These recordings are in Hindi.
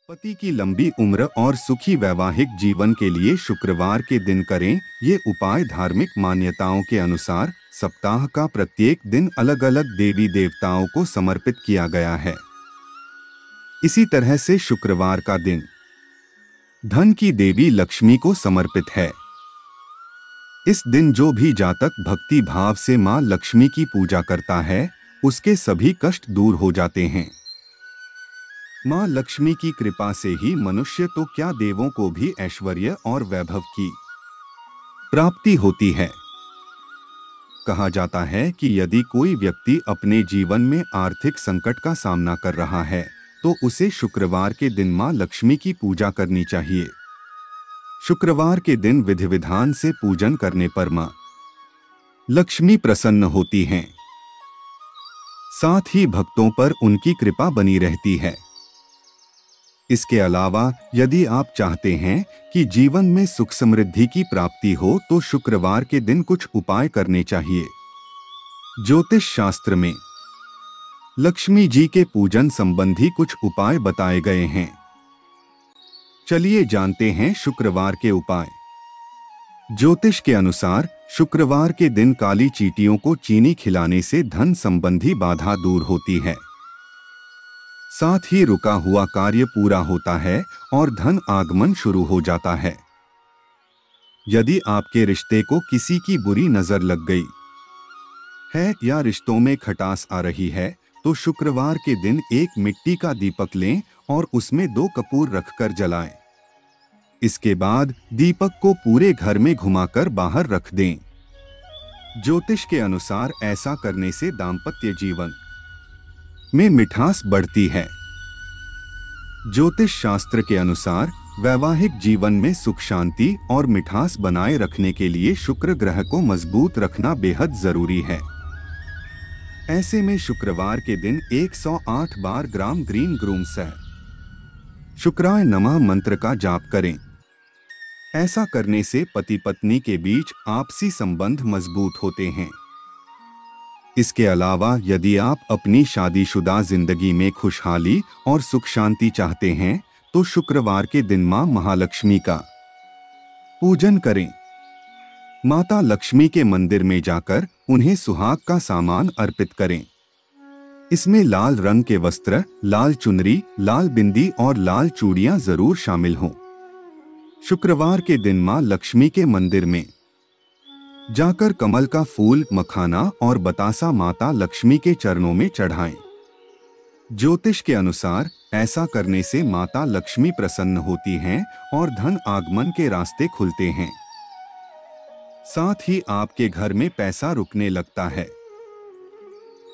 पति की लंबी उम्र और सुखी वैवाहिक जीवन के लिए शुक्रवार के दिन करें ये उपाय। धार्मिक मान्यताओं के अनुसार सप्ताह का प्रत्येक दिन अलग अलग देवी देवताओं को समर्पित किया गया है। इसी तरह से शुक्रवार का दिन धन की देवी लक्ष्मी को समर्पित है। इस दिन जो भी जातक भक्ति भाव से मां लक्ष्मी की पूजा करता है उसके सभी कष्ट दूर हो जाते हैं। मां लक्ष्मी की कृपा से ही मनुष्य तो क्या देवों को भी ऐश्वर्य और वैभव की प्राप्ति होती है। कहा जाता है कि यदि कोई व्यक्ति अपने जीवन में आर्थिक संकट का सामना कर रहा है तो उसे शुक्रवार के दिन मां लक्ष्मी की पूजा करनी चाहिए। शुक्रवार के दिन विधि विधान से पूजन करने पर मां लक्ष्मी प्रसन्न होती हैं। साथ ही भक्तों पर उनकी कृपा बनी रहती है। इसके अलावा यदि आप चाहते हैं कि जीवन में सुख समृद्धि की प्राप्ति हो तो शुक्रवार के दिन कुछ उपाय करने चाहिए। ज्योतिष शास्त्र में लक्ष्मी जी के पूजन संबंधी कुछ उपाय बताए गए हैं। चलिए जानते हैं शुक्रवार के उपाय। ज्योतिष के अनुसार शुक्रवार के दिन काली चींटियों को चीनी खिलाने से धन संबंधी बाधा दूर होती है। साथ ही रुका हुआ कार्य पूरा होता है और धन आगमन शुरू हो जाता है। यदि आपके रिश्ते को किसी की बुरी नजर लग गई है या रिश्तों में खटास आ रही है तो शुक्रवार के दिन एक मिट्टी का दीपक लें और उसमें 2 कपूर रखकर जलाएं। इसके बाद दीपक को पूरे घर में घुमाकर बाहर रख दें। ज्योतिष के अनुसार ऐसा करने से दांपत्य जीवन में मिठास बढ़ती है। ज्योतिष शास्त्र के अनुसार वैवाहिक जीवन में सुख शांति और मिठास बनाए रखने के लिए शुक्र ग्रह को मजबूत रखना बेहद जरूरी है। ऐसे में शुक्रवार के दिन 108 बार ग्राम ग्रीन ग्रूम सह शुक्राय नमः मंत्र का जाप करें। ऐसा करने से पति पत्नी के बीच आपसी संबंध मजबूत होते हैं। इसके अलावा यदि आप अपनी शादीशुदा जिंदगी में खुशहाली और सुख शांति चाहते हैं तो शुक्रवार के दिन मां महालक्ष्मी का पूजन करें। माता लक्ष्मी के मंदिर में जाकर उन्हें सुहाग का सामान अर्पित करें। इसमें लाल रंग के वस्त्र, लाल चुनरी, लाल बिंदी और लाल चूड़ियां जरूर शामिल हों। शुक्रवार के दिन मां लक्ष्मी के मंदिर में जाकर कमल का फूल, मखाना और बतासा माता लक्ष्मी के चरणों में चढ़ाएं। ज्योतिष के अनुसार ऐसा करने से माता लक्ष्मी प्रसन्न होती हैं और धन आगमन के रास्ते खुलते हैं। साथ ही आपके घर में पैसा रुकने लगता है।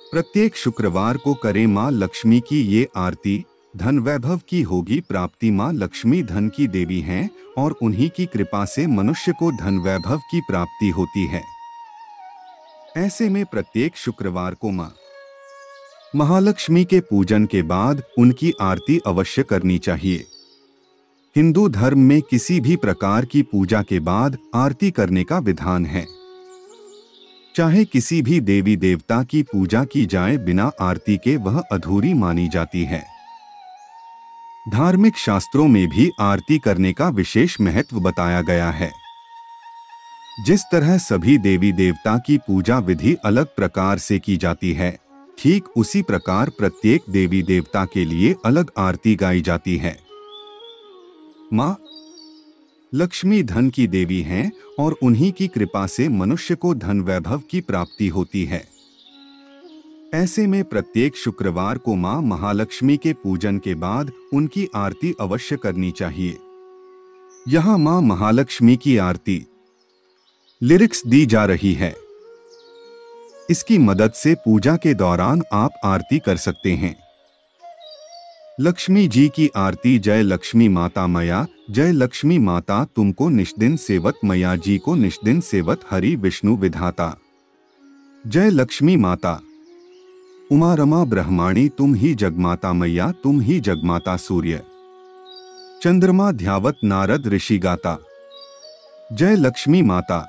प्रत्येक शुक्रवार को करें मां लक्ष्मी की ये आरती। धन वैभव की होगी प्राप्ति। मां लक्ष्मी धन की देवी हैं और उन्हीं की कृपा से मनुष्य को धन वैभव की प्राप्ति होती है। ऐसे में प्रत्येक शुक्रवार को मां महालक्ष्मी के पूजन के बाद उनकी आरती अवश्य करनी चाहिए। हिंदू धर्म में किसी भी प्रकार की पूजा के बाद आरती करने का विधान है। चाहे किसी भी देवी देवता की पूजा की जाए बिना आरती के वह अधूरी मानी जाती है। धार्मिक शास्त्रों में भी आरती करने का विशेष महत्व बताया गया है। जिस तरह सभी देवी देवता की पूजा विधि अलग प्रकार से की जाती है, ठीक उसी प्रकार प्रत्येक देवी देवता के लिए अलग आरती गाई जाती है। मां लक्ष्मी धन की देवी हैं और उन्हीं की कृपा से मनुष्य को धन वैभव की प्राप्ति होती है। ऐसे में प्रत्येक शुक्रवार को मां महालक्ष्मी के पूजन के बाद उनकी आरती अवश्य करनी चाहिए। यहां मां महालक्ष्मी की आरती लिरिक्स दी जा रही है। इसकी मदद से पूजा के दौरान आप आरती कर सकते हैं। लक्ष्मी जी की आरती। जय लक्ष्मी माता मैया, जय लक्ष्मी माता तुमको निष्दिन सेवत, मैया जी को निष्दिन सेवत, हरि विष्णु विधाता। जय लक्ष्मी माता उमा रमा ब्रह्माणी, तुम ही जगमाता मैया, तुम ही जगमाता। सूर्य चंद्रमा ध्यावत, नारद ऋषि गाता। जय लक्ष्मी माता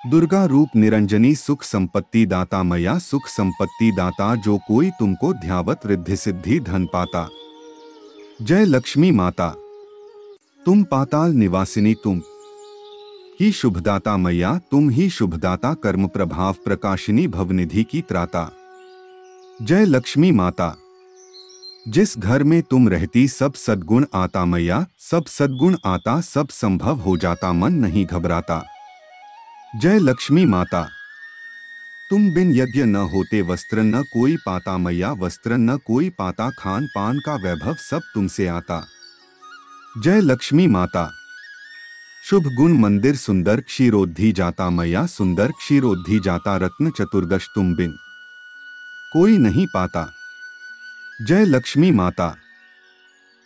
दुर्गा रूप निरंजनी, सुख संपत्ति दाता मैया, सुख संपत्ति दाता। जो कोई तुमको ध्यावत रिद्धि सिद्धि धन पाता। जय लक्ष्मी माता, तुम पाताल निवासिनी, तुम ही शुभदाता मैया, तुम ही शुभदाता, कर्म प्रभाव प्रकाशिनी, भवनिधि की त्राता। जय लक्ष्मी माता, जिस घर में तुम रहती सब सद्गुण आता मैया, सब सद्गुण आता, सब संभव हो जाता, मन नहीं घबराता। जय लक्ष्मी माता, तुम बिन यज्ञ न होते वस्त्र न कोई पाता मैया, वस्त्र न कोई पाता, खान पान का वैभव सब तुमसे आता। जय लक्ष्मी माता, शुभ गुण मंदिर सुंदर, क्षीरोद्धि जाता मैया, सुंदर क्षीरोद्धि जाता, रत्न चतुर्दश तुम बिन कोई नहीं पाता। जय लक्ष्मी माता,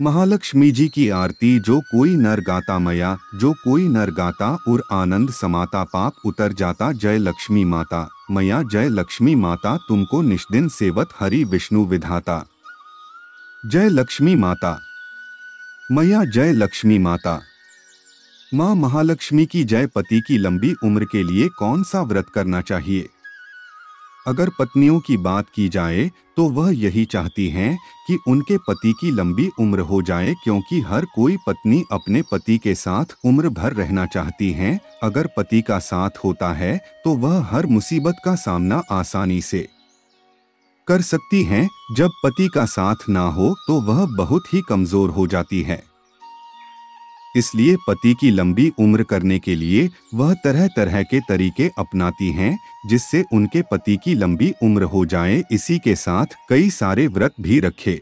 महालक्ष्मी जी की आरती जो कोई नर गाता मैया, जो कोई नर गाता और आनंद समाता, पाप उतर जाता। जय लक्ष्मी माता मैया, जय लक्ष्मी माता, तुमको निष्दिन सेवत हरि विष्णु विधाता। जय लक्ष्मी माता मैया, जय लक्ष्मी माता, माँ महालक्ष्मी की जय। पति की लंबी उम्र के लिए कौन सा व्रत करना चाहिए? अगर पत्नियों की बात की जाए तो वह यही चाहती हैं कि उनके पति की लंबी उम्र हो जाए, क्योंकि हर कोई पत्नी अपने पति के साथ उम्र भर रहना चाहती हैं। अगर पति का साथ होता है तो वह हर मुसीबत का सामना आसानी से कर सकती हैं। जब पति का साथ ना हो तो वह बहुत ही कमजोर हो जाती है। इसलिए पति की लंबी उम्र करने के लिए वह तरह तरह के तरीके अपनाती हैं, जिससे उनके पति की लंबी उम्र हो जाए। इसी के साथ कई सारे व्रत भी रखे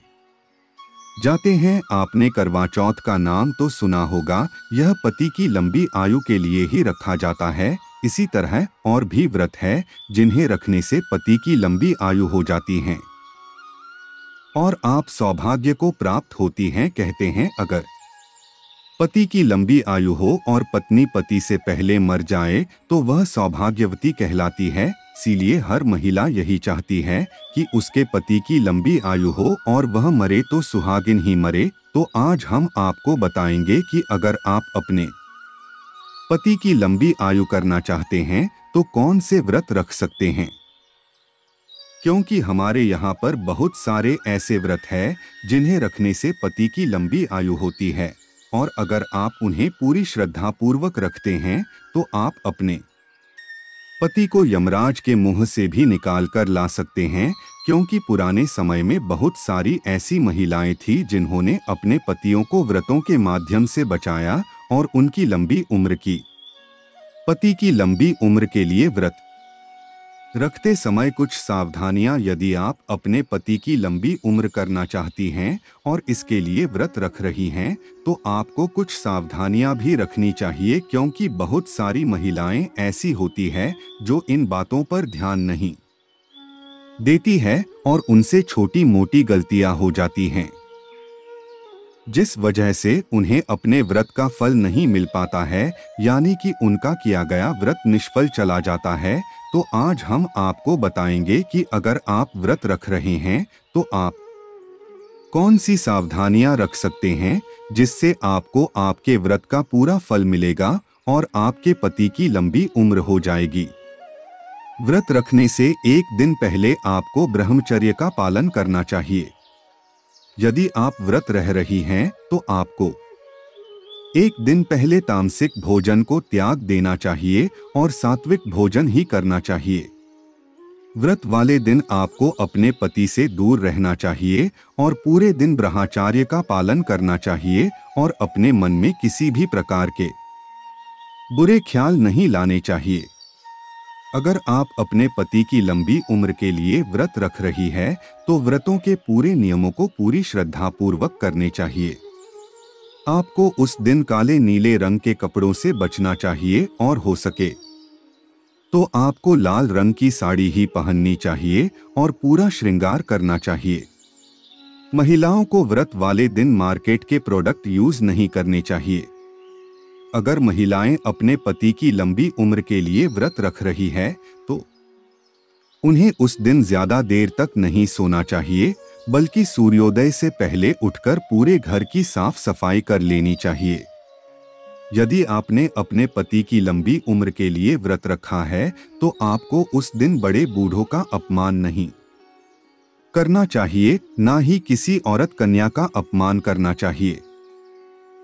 जाते हैं। आपने करवा चौथ का नाम तो सुना होगा, यह पति की लंबी आयु के लिए ही रखा जाता है। इसी तरह और भी व्रत है जिन्हें रखने से पति की लंबी आयु हो जाती है और आप सौभाग्य को प्राप्त होती हैं। कहते हैं अगर पति की लंबी आयु हो और पत्नी पति से पहले मर जाए तो वह सौभाग्यवती कहलाती है। इसीलिए हर महिला यही चाहती है कि उसके पति की लंबी आयु हो और वह मरे तो सुहागिन ही मरे। तो आज हम आपको बताएंगे कि अगर आप अपने पति की लंबी आयु करना चाहते हैं तो कौन से व्रत रख सकते हैं, क्योंकि हमारे यहाँ पर बहुत सारे ऐसे व्रत हैं जिन्हें रखने से पति की लंबी आयु होती है। और अगर आप उन्हें पूरी श्रद्धा पूर्वक रखते हैं तो आप अपने पति को यमराज के मुंह से भी निकाल कर ला सकते हैं। क्योंकि पुराने समय में बहुत सारी ऐसी महिलाएं थी जिन्होंने अपने पतियों को व्रतों के माध्यम से बचाया और उनकी लंबी उम्र की। पति की लंबी उम्र के लिए व्रत रखते समय कुछ सावधानियां, यदि आप अपने पति की लंबी उम्र करना चाहती हैं और इसके लिए व्रत रख रही हैं तो आपको कुछ सावधानियां भी रखनी चाहिए, क्योंकि बहुत सारी महिलाएं ऐसी होती है जो इन बातों पर ध्यान नहीं देती है और उनसे छोटी मोटी गलतियां हो जाती हैं, जिस वजह से उन्हें अपने व्रत का फल नहीं मिल पाता है, यानी कि उनका किया गया व्रत निष्फल चला जाता है। तो आज हम आपको बताएंगे कि अगर आप व्रत रख रहे हैं तो आप कौन सी सावधानियां रख सकते हैं जिससे आपको आपके व्रत का पूरा फल मिलेगा और आपके पति की लंबी उम्र हो जाएगी। व्रत रखने से एक दिन पहले आपको ब्रह्मचर्य का पालन करना चाहिए। यदि आप व्रत रह रही हैं तो आपको एक दिन पहले तामसिक भोजन को त्याग देना चाहिए और सात्विक भोजन ही करना चाहिए। व्रत वाले दिन आपको अपने पति से दूर रहना चाहिए और पूरे दिन ब्रह्मचर्य का पालन करना चाहिए और अपने मन में किसी भी प्रकार के बुरे ख्याल नहीं लाने चाहिए। अगर आप अपने पति की लंबी उम्र के लिए व्रत रख रही है तो व्रतों के पूरे नियमों को पूरी श्रद्धापूर्वक करने चाहिए। आपको उस दिन काले नीले रंग के कपड़ों से बचना चाहिए और हो सके तो आपको लाल रंग की साड़ी ही पहननी चाहिए और पूरा श्रृंगार करना चाहिए। महिलाओं को व्रत वाले दिन मार्केट के प्रोडक्ट यूज नहीं करने चाहिए। अगर महिलाएं अपने पति की लंबी उम्र के लिए व्रत रख रही है तो उन्हें उस दिन ज्यादा देर तक नहीं सोना चाहिए, बल्कि सूर्योदय से पहले उठकर पूरे घर की साफ सफाई कर लेनी चाहिए। यदि आपने अपने पति की लंबी उम्र के लिए व्रत रखा है तो आपको उस दिन बड़े बूढ़ों का अपमान नहीं करना चाहिए, ना ही किसी औरत कन्या का अपमान करना चाहिए।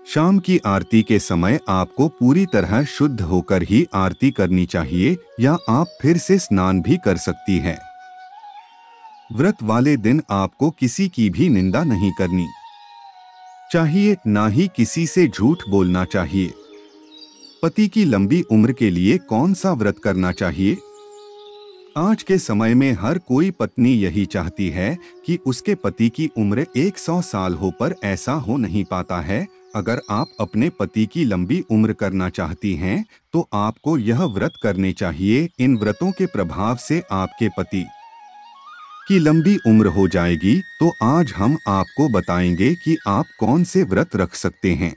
शाम की आरती के समय आपको पूरी तरह शुद्ध होकर ही आरती करनी चाहिए, या आप फिर से स्नान भी कर सकती हैं। व्रत वाले दिन आपको किसी की भी निंदा नहीं करनी चाहिए, ना ही किसी से झूठ बोलना चाहिए। पति की लंबी उम्र के लिए कौन सा व्रत करना चाहिए? आज के समय में हर कोई पत्नी यही चाहती है कि उसके पति की उम्र 100 साल हो, पर ऐसा हो नहीं पाता है। अगर आप अपने पति की लंबी उम्र करना चाहती हैं, तो आपको यह व्रत करने चाहिए। इन व्रतों के प्रभाव से आपके पति की लंबी उम्र हो जाएगी। तो आज हम आपको बताएंगे कि आप कौन से व्रत रख सकते हैं।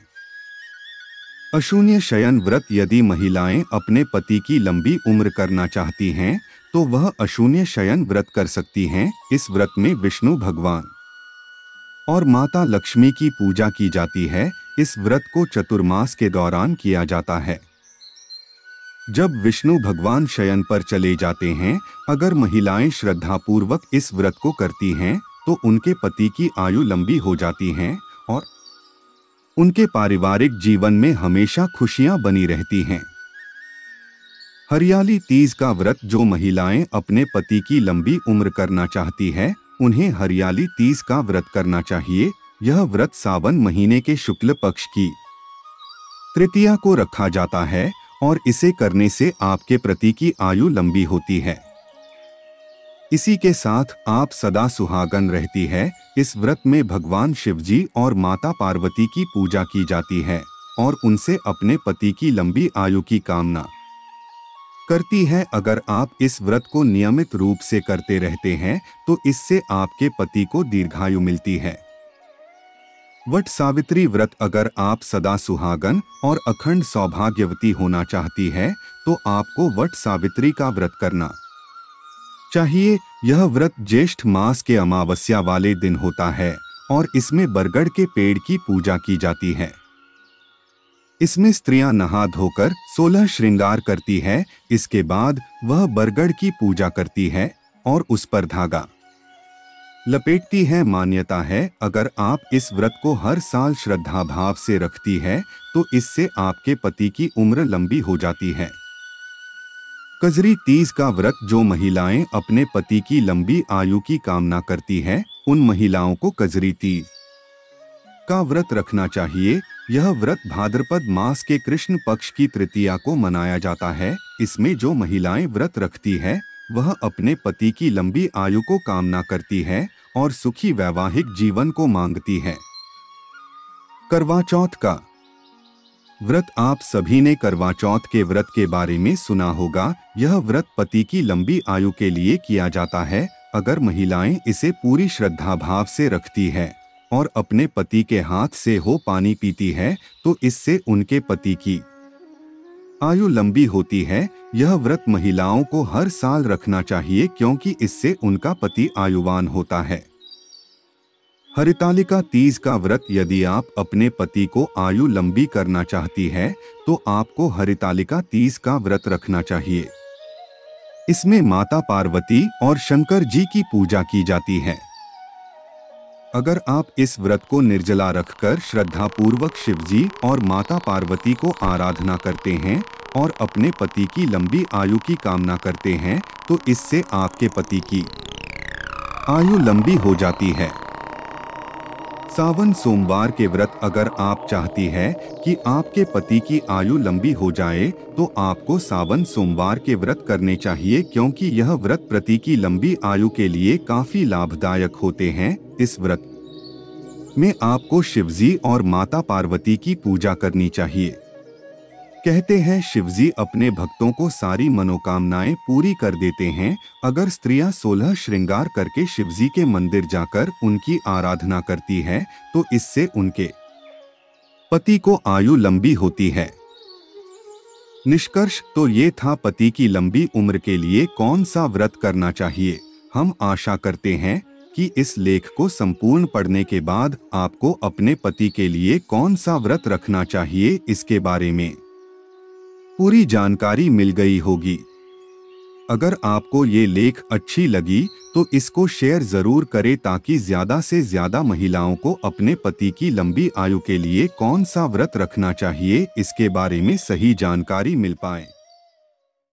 अशून्य शयन व्रत। यदि महिलाएं अपने पति की लंबी उम्र करना चाहती हैं, तो वह अशून्य शयन व्रत कर सकती हैं। इस व्रत में विष्णु भगवान और माता लक्ष्मी की पूजा की जाती है। इस व्रत को चतुर्मास के दौरान किया जाता है। जब विष्णु भगवान शयन पर चले जाते हैं, अगर महिलाएं श्रद्धापूर्वक इस व्रत को करती हैं, तो उनके पति की आयु लंबी हो जाती है और उनके पारिवारिक जीवन में हमेशा खुशियां बनी रहती हैं। हरियाली तीज का व्रत। जो महिलाएं अपने पति की लंबी उम्र करना चाहती है, उन्हें हरियाली तीज का व्रत करना चाहिए। यह व्रत सावन महीने के शुक्ल पक्ष की तृतीया को रखा जाता है और इसे करने से आपके पति की आयु लंबी होती है। इसी के साथ आप सदा सुहागन रहती है। इस व्रत में भगवान शिवजी और माता पार्वती की पूजा की जाती है और उनसे अपने पति की लंबी आयु की कामना करती है। अगर आप इस व्रत को नियमित रूप से करते रहते हैं, तो इससे आपके पति को दीर्घायु मिलती है। वट सावित्री व्रत। अगर आप सदा सुहागन और अखंड सौभाग्यवती होना चाहती है, तो आपको वट सावित्री का व्रत करना चाहिए। यह व्रत ज्येष्ठ मास के अमावस्या वाले दिन होता है और इसमें बरगद के पेड़ की पूजा की जाती है। इसमें स्त्रियां नहा धोकर 16 श्रृंगार करती है। इसके बाद वह बरगद की पूजा करती है और उस पर धागा लपेटती है। मान्यता है, अगर आप इस व्रत को हर साल श्रद्धा भाव से रखती है, तो इससे आपके पति की उम्र लंबी हो जाती है। कजरी तीज का व्रत। जो महिलाएं अपने पति की लंबी आयु की कामना करती है, उन महिलाओं को कजरी तीज का व्रत रखना चाहिए। यह व्रत भाद्रपद मास के कृष्ण पक्ष की तृतीया को मनाया जाता है। इसमें जो महिलाएं व्रत रखती है, वह अपने पति की लंबी आयु को कामना करती है और सुखी वैवाहिक जीवन को मांगती है। करवा चौथ का व्रत। आप सभी ने करवा चौथ के व्रत के बारे में सुना होगा। यह व्रत पति की लंबी आयु के लिए किया जाता है। अगर महिलाएं इसे पूरी श्रद्धा भाव से रखती है और अपने पति के हाथ से हो पानी पीती है, तो इससे उनके पति की आयु लंबी होती है। यह व्रत महिलाओं को हर साल रखना चाहिए, क्योंकि इससे उनका पति आयुवान होता है। हरितालिका तीज का व्रत। यदि आप अपने पति को आयु लंबी करना चाहती है, तो आपको हरितालिका तीज का व्रत रखना चाहिए। इसमें माता पार्वती और शंकर जी की पूजा की जाती है। अगर आप इस व्रत को निर्जला रखकर श्रद्धापूर्वक शिवजी और माता पार्वती को आराधना करते हैं और अपने पति की लंबी आयु की कामना करते हैं, तो इससे आपके पति की आयु लंबी हो जाती है। सावन सोमवार के व्रत। अगर आप चाहती है कि आपके पति की आयु लंबी हो जाए, तो आपको सावन सोमवार के व्रत करने चाहिए, क्योंकि यह व्रत पति की लंबी आयु के लिए काफी लाभदायक होते हैं। इस व्रत में आपको शिवजी और माता पार्वती की पूजा करनी चाहिए। कहते हैं, शिवजी अपने भक्तों को सारी मनोकामनाएं पूरी कर देते हैं। अगर स्त्रियां 16 श्रृंगार करके शिवजी के मंदिर जाकर उनकी आराधना करती है, तो इससे उनके पति को आयु लंबी होती है। निष्कर्ष तो ये था, पति की लंबी उम्र के लिए कौन सा व्रत करना चाहिए। हम आशा करते हैं कि इस लेख को संपूर्ण पढ़ने के बाद आपको अपने पति के लिए कौन सा व्रत रखना चाहिए, इसके बारे में पूरी जानकारी मिल गई होगी। अगर आपको ये लेख अच्छी लगी तो इसको शेयर जरूर करें ताकि ज्यादा से ज्यादा महिलाओं को अपने पति की लंबी आयु के लिए कौन सा व्रत रखना चाहिए इसके बारे में सही जानकारी मिल पाए।